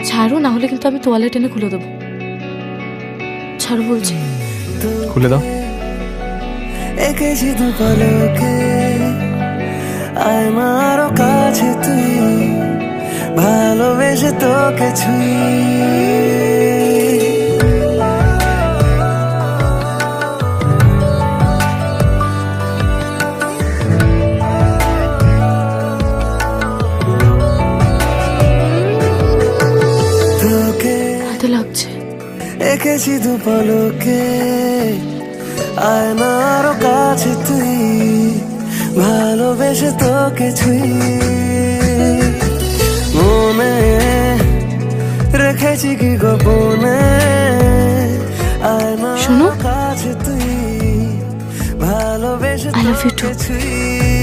ছাড়ো, না হলে কিন্তু আমি তোয়ালে টেনে খুলে দেবো। ছাড়ো বলছি। খুলে দাও। এঁকেছি দু পলকে আয় না আরো কাছে তুই, ভালোবেসে তোকে ছুঁই। তোকে হাতে লাগছে। এঁকেছি দু পলকে আয় না আরো কাছে তুই, ভালোবেসে তোকে ছুঁই। মনে রেখেছি কি গোপনে আয় না শোনো, কাছে তুই, ভালোবেসে I love you তোকে too. ছুঁই।